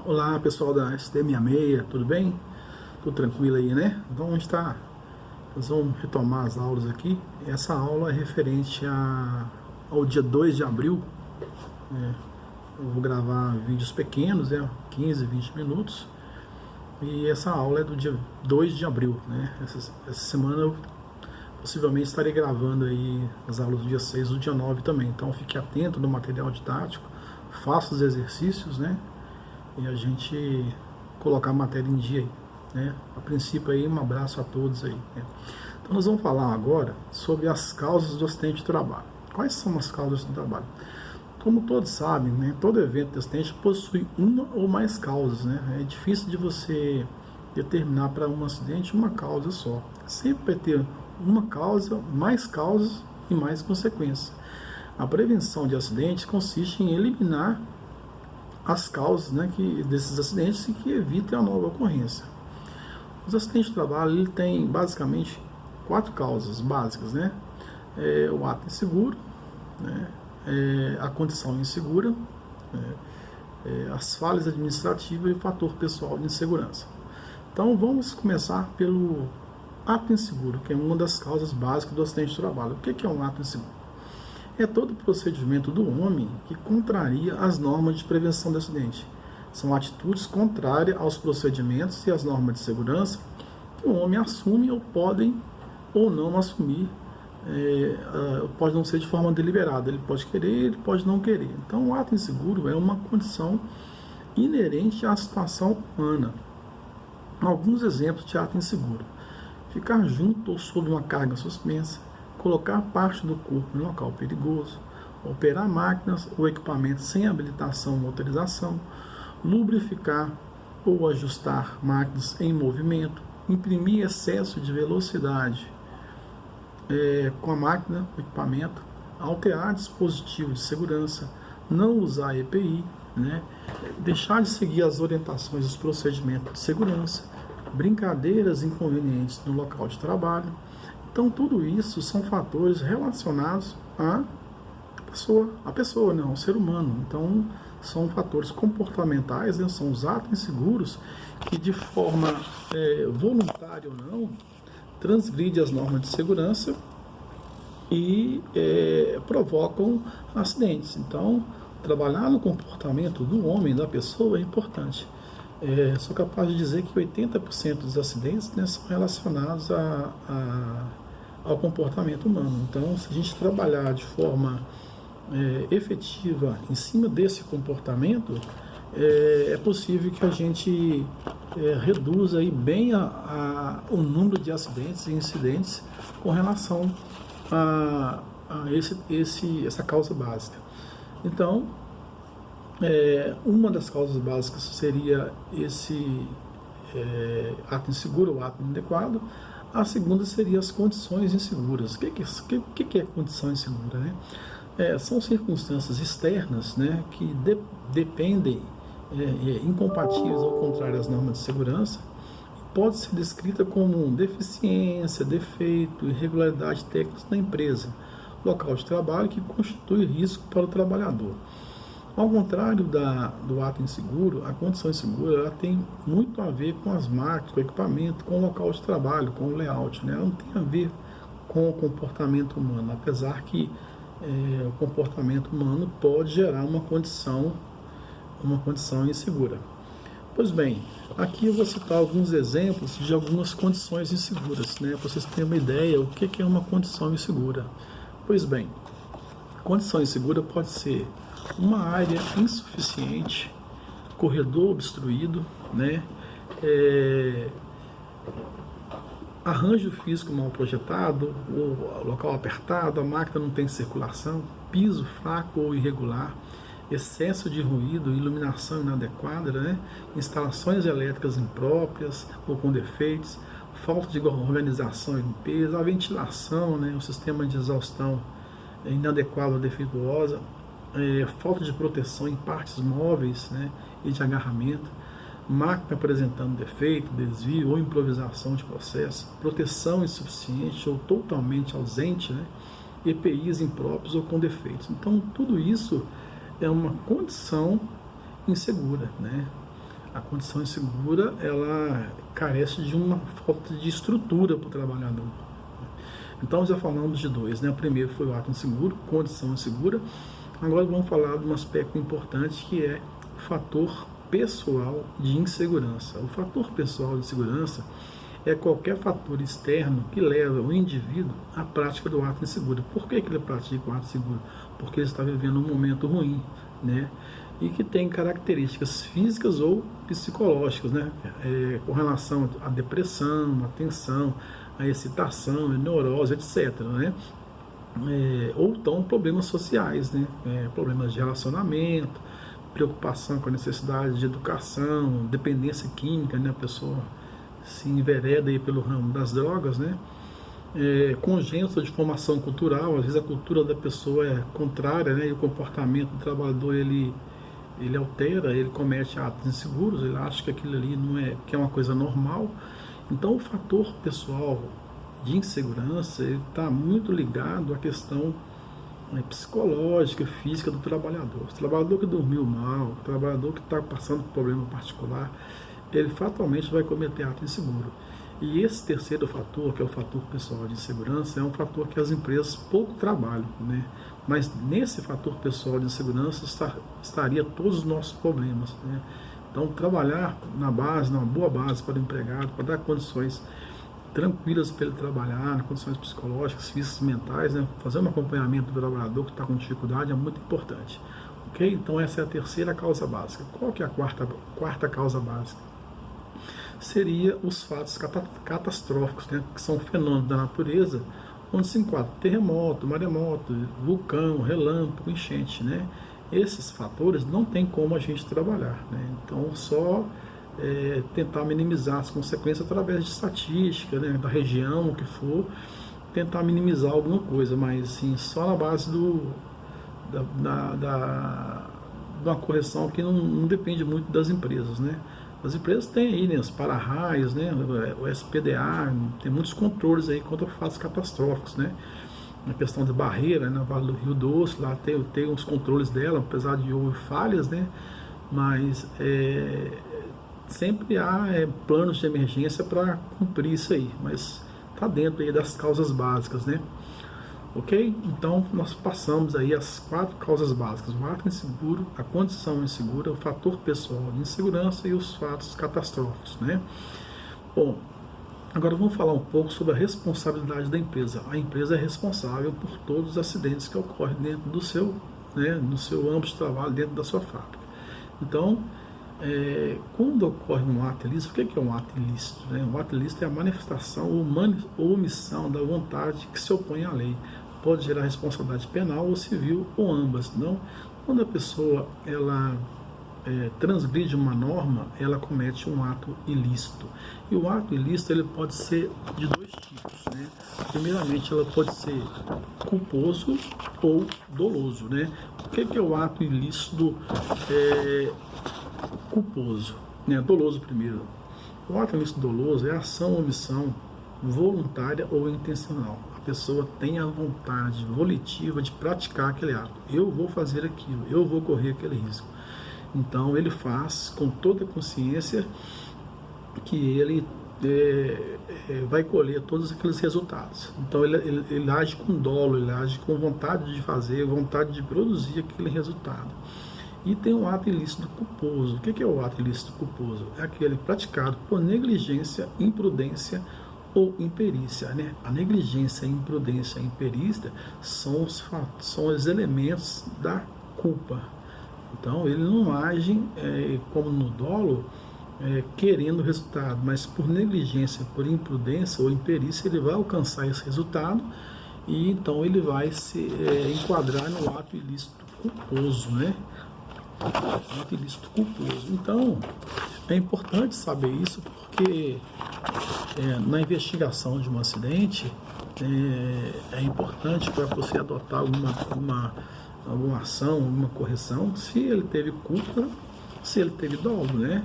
Olá pessoal da ST66, tudo bem? Tudo tranquilo aí, né? Então nós vamos retomar as aulas aqui. Essa aula é referente ao dia 2 de abril. Eu vou gravar vídeos pequenos, 15, 20 minutos. E essa aula é do dia 2 de abril, né? Essa semana eu possivelmente estarei gravando aí as aulas do dia 6 e do dia 9 também. Então fique atento no material didático, faça os exercícios, né? E a gente colocar a matéria em dia aí, né? A princípio aí, um abraço a todos aí, né? Então nós vamos falar agora sobre as causas do acidente de trabalho. Quais são as causas do trabalho? Como todos sabem, né, todo evento de acidente possui uma ou mais causas, né? É difícil de você determinar para um acidente uma causa só. Sempre vai ter uma causa, mais causas e mais consequências. A prevenção de acidentes consiste em eliminar as causas, né, desses acidentes e que evitem a nova ocorrência. Os acidentes de trabalho ele tem basicamente 4 causas básicas, né? O ato inseguro, né? A condição insegura, as falhas administrativas e o fator pessoal de insegurança. Então vamos começar pelo ato inseguro, que é uma das causas básicas do acidente de trabalho. O que é um ato inseguro? É todo procedimento do homem que contraria as normas de prevenção de acidente. São atitudes contrárias aos procedimentos e às normas de segurança que o homem assume ou podem ou não assumir. Pode não ser de forma deliberada, ele pode querer, ele pode não querer. Então o ato inseguro é uma condição inerente à situação humana. Alguns exemplos de ato inseguro: ficar junto ou sob uma carga suspensa, colocar parte do corpo em local perigoso, operar máquinas ou equipamentos sem habilitação ou autorização, lubrificar ou ajustar máquinas em movimento, imprimir excesso de velocidade com a máquina, o equipamento, alterar dispositivo de segurança, não usar EPI, né? Deixar de seguir as orientações dos procedimentos de segurança, brincadeiras inconvenientes no local de trabalho. Então tudo isso são fatores relacionados à pessoa, não, ao ser humano. Então são fatores comportamentais, né? São os atos inseguros que de forma voluntária ou não transgride as normas de segurança e provocam acidentes. Então trabalhar no comportamento do homem, da pessoa, é importante. Sou capaz de dizer que 80% dos acidentes, né, são relacionados ao comportamento humano. Então, se a gente trabalhar de forma efetiva em cima desse comportamento, é possível que a gente reduza aí bem o número de acidentes e incidentes com relação a essa causa básica. Então, uma das causas básicas seria esse ato inseguro ou ato inadequado. A segunda seria as condições inseguras. O que é condição insegura, né? São circunstâncias externas, né, que dependem, incompatíveis ou contrárias às normas de segurança. Pode ser descrita como deficiência, defeito, irregularidade técnica na empresa, local de trabalho, que constitui risco para o trabalhador. Ao contrário do ato inseguro, a condição insegura ela tem muito a ver com as máquinas, com o equipamento, com o local de trabalho, com o layout, né? Ela não tem a ver com o comportamento humano, apesar que o comportamento humano pode gerar uma condição insegura. Pois bem, aqui eu vou citar alguns exemplos de algumas condições inseguras, né? Para vocês terem uma ideia o que é uma condição insegura. Pois bem, condição insegura pode ser uma área insuficiente, corredor obstruído, né? Arranjo físico mal projetado, o local apertado, a máquina não tem circulação, piso fraco ou irregular, excesso de ruído, iluminação inadequada, né? Instalações elétricas impróprias ou com defeitos, falta de organização e limpeza, a ventilação, né? O sistema de exaustão inadequado ou defeituosa, falta de proteção em partes móveis, né, e de agarramento, máquina apresentando defeito, desvio ou improvisação de processo, proteção insuficiente ou totalmente ausente, né, EPIs impróprios ou com defeitos. Então tudo isso é uma condição insegura, né? A condição insegura, ela carece de uma falta de estrutura para o trabalhador. Então já falamos de dois, né? O primeiro foi o ato inseguro, condição insegura. Agora vamos falar de um aspecto importante que é o fator pessoal de insegurança. O fator pessoal de insegurança é qualquer fator externo que leva o indivíduo à prática do ato inseguro. Por que ele pratica o ato inseguro? Porque ele está vivendo um momento ruim, né? E que tem características físicas ou psicológicas, né? Com relação à depressão, à tensão, à excitação, à neurose, etc., né? Ou então problemas sociais, né? Problemas de relacionamento, preocupação com a necessidade de educação, dependência química, né? A pessoa se envereda aí pelo ramo das drogas, né? Congênito de formação cultural, às vezes a cultura da pessoa é contrária, né? E o comportamento do trabalhador ele altera, ele comete atos inseguros, ele acha que aquilo ali não é, que é uma coisa normal. Então o fator pessoal de insegurança está muito ligado à questão psicológica, física do trabalhador. O trabalhador que dormiu mal, o trabalhador que está passando por problema particular, ele fatalmente vai cometer ato inseguro. E esse terceiro fator, que é o fator pessoal de insegurança, é um fator que as empresas pouco trabalham, né? Mas nesse fator pessoal de insegurança estaria todos os nossos problemas, né? Então, trabalhar na base, numa boa base para o empregado, para dar condições tranquilas para ele trabalhar, condições psicológicas, físicas, mentais, né? Fazer um acompanhamento do trabalhador que está com dificuldade é muito importante. Ok? Então, essa é a terceira causa básica. Qual que é a quarta causa básica? Seria os fatos catastróficos, né, que são fenômenos da natureza, onde se enquadra terremoto, maremoto, vulcão, relâmpago, enchente, né? Esses fatores não tem como a gente trabalhar, né? Então, só tentar minimizar as consequências através de estatística, né, da região, o que for, tentar minimizar alguma coisa, mas assim, só na base de uma correção que não depende muito das empresas, né? As empresas têm aí, né, os para-raios, né, o SPDA, tem muitos controles aí contra fatos catastróficos, né? Na questão de barreira, na Vale do Rio Doce, lá tem os controles dela, apesar de houve falhas, né? Mas sempre há planos de emergência para cumprir isso aí, mas está dentro aí das causas básicas, né? Ok? Então, nós passamos aí as 4 causas básicas: o ato inseguro, a condição insegura, o fator pessoal de insegurança e os fatos catastróficos, né? Bom, agora vamos falar um pouco sobre a responsabilidade da empresa. A empresa é responsável por todos os acidentes que ocorrem dentro do seu, né, no seu âmbito de trabalho, dentro da sua fábrica. Então, quando ocorre um ato ilícito, o que é um ato ilícito? Né? Um ato ilícito é a manifestação ou omissão da vontade que se opõe à lei. Pode gerar responsabilidade penal ou civil, ou ambas. Não? Quando a pessoa transgride uma norma, ela comete um ato ilícito. E o ato ilícito ele pode ser de 2 tipos, né? Primeiramente, ela pode ser culposo ou doloso, né? O que é o ato ilícito culposo, né? Doloso primeiro. O ato ilícito doloso é a ação ou omissão voluntária ou intencional. A pessoa tem a vontade volitiva de praticar aquele ato. Eu vou fazer aquilo, eu vou correr aquele risco. Então ele faz com toda a consciência que ele vai colher todos aqueles resultados. Então ele age com dolo, ele age com vontade de fazer, vontade de produzir aquele resultado. E tem um ato ilícito culposo. O que é o ato ilícito culposo? É aquele praticado por negligência, imprudência ou imperícia, né? A negligência, a imprudência, a imperícia são os elementos da culpa. Então ele não age como no dolo, querendo o resultado, mas por negligência, por imprudência ou imperícia, ele vai alcançar esse resultado e então ele vai se enquadrar no ato ilícito culposo, né? Ato ilícito culposo. Então é importante saber isso porque na investigação de um acidente é importante para você adotar alguma ação, alguma correção, se ele teve culpa, se ele teve dolo, né?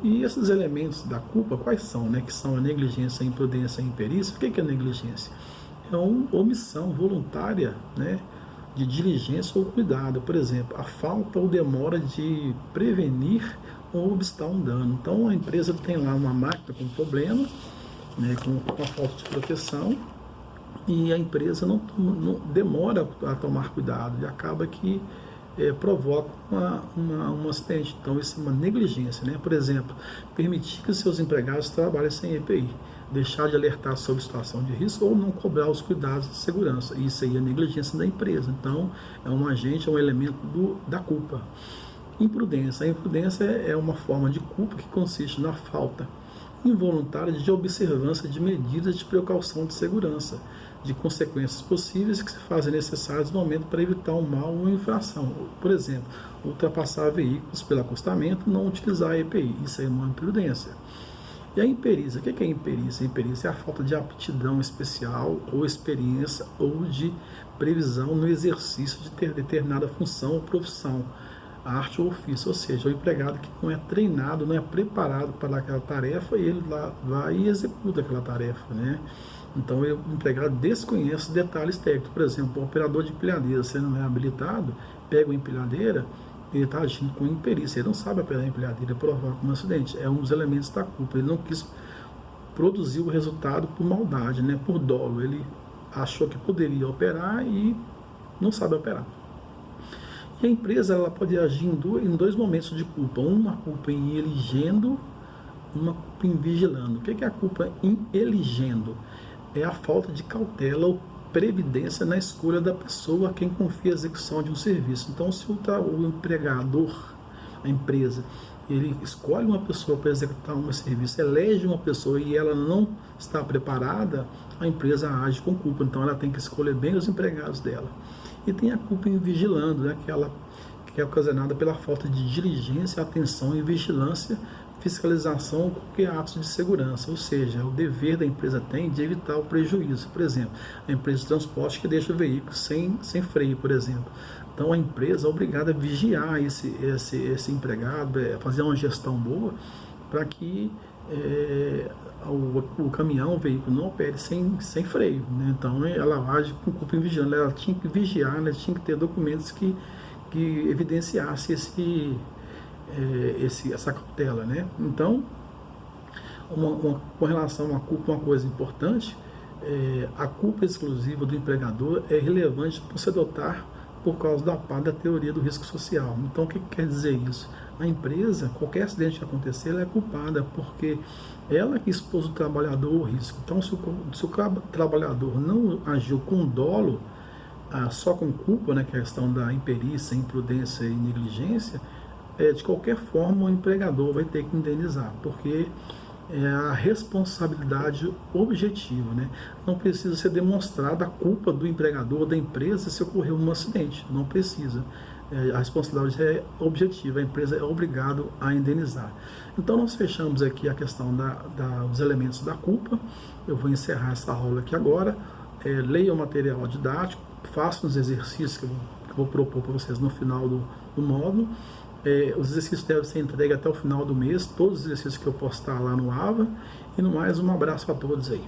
E esses elementos da culpa, quais são, né? Que são a negligência, a imprudência, a imperícia. O que é negligência? É uma omissão voluntária, né, de diligência ou cuidado. Por exemplo, a falta ou demora de prevenir ou obstar um dano. Então a empresa tem lá uma máquina com problema, né, com a falta de proteção, e a empresa não demora a tomar cuidado e acaba que provoca um acidente. Então isso é uma negligência, né? Por exemplo, permitir que seus empregados trabalhem sem EPI, deixar de alertar sobre situação de risco ou não cobrar os cuidados de segurança. Isso aí é negligência da empresa. Então é um agente, é um elemento da culpa. Imprudência. A imprudência é uma forma de culpa que consiste na falta involuntária de observância de medidas de precaução de segurança, de consequências possíveis que se fazem necessárias no momento para evitar um mal ou uma infração. Por exemplo, ultrapassar veículos pelo acostamento, não utilizar a EPI. Isso aí é uma imprudência. E a imperícia, o que é imperícia? A imperícia é a falta de aptidão especial ou experiência ou de previsão no exercício de ter determinada função ou profissão, arte ou ofício, ou seja, o empregado que não é treinado, não é preparado para aquela tarefa, e ele lá vai e executa aquela tarefa, né? Então o empregado desconhece detalhes técnicos. Por exemplo, o operador de empilhadeira, se não é habilitado, pega uma empilhadeira, ele está agindo com imperícia, ele não sabe operar a empilhadeira, provoca um acidente. É um dos elementos da culpa. Ele não quis produzir o resultado por maldade, né? Por dolo. Ele achou que poderia operar e não sabe operar. E a empresa ela pode agir em dois momentos de culpa. Uma culpa em eligendo, uma culpa em vigilando. O que é a culpa em eligendo? É a falta de cautela ou previdência na escolha da pessoa a quem confia a execução de um serviço. Então, se o empregador, a empresa, ele escolhe uma pessoa para executar um serviço, elege uma pessoa e ela não está preparada, a empresa age com culpa. Então, ela tem que escolher bem os empregados dela. E tem a culpa em vigilando, né, que é ocasionada pela falta de diligência, atenção e vigilância, fiscalização ou qualquer ato de segurança, ou seja, o dever da empresa tem de evitar o prejuízo. Por exemplo, a empresa de transporte que deixa o veículo sem freio, por exemplo. Então a empresa é obrigada a vigiar esse empregado, fazer uma gestão boa para que o caminhão, o veículo não opere sem freio, né? Então ela age com culpa em vigilância, ela tinha que vigiar, ela tinha que ter documentos que evidenciasse essa cautela, né? Então, com relação à culpa, uma coisa importante, a culpa exclusiva do empregador é relevante para se adotar por causa da teoria do risco social. Então, o que quer dizer isso? A empresa, qualquer acidente que acontecer, ela é culpada, porque ela que expôs o trabalhador ao risco. Então, se o trabalhador não agiu com dolo, só com culpa, né, que é a questão da imperícia, imprudência e negligência, de qualquer forma o empregador vai ter que indenizar, porque é a responsabilidade objetiva, né? Não precisa ser demonstrada a culpa do empregador ou da empresa se ocorreu um acidente, não precisa. A responsabilidade é objetiva, a empresa é obrigada a indenizar. Então nós fechamos aqui a questão dos elementos da culpa. Eu vou encerrar essa aula aqui agora. Leia o material didático, faça os exercícios que eu vou propor para vocês no final do módulo. Os exercícios devem ser entregues até o final do mês, todos os exercícios que eu postar lá no AVA. E no mais, um abraço a todos aí.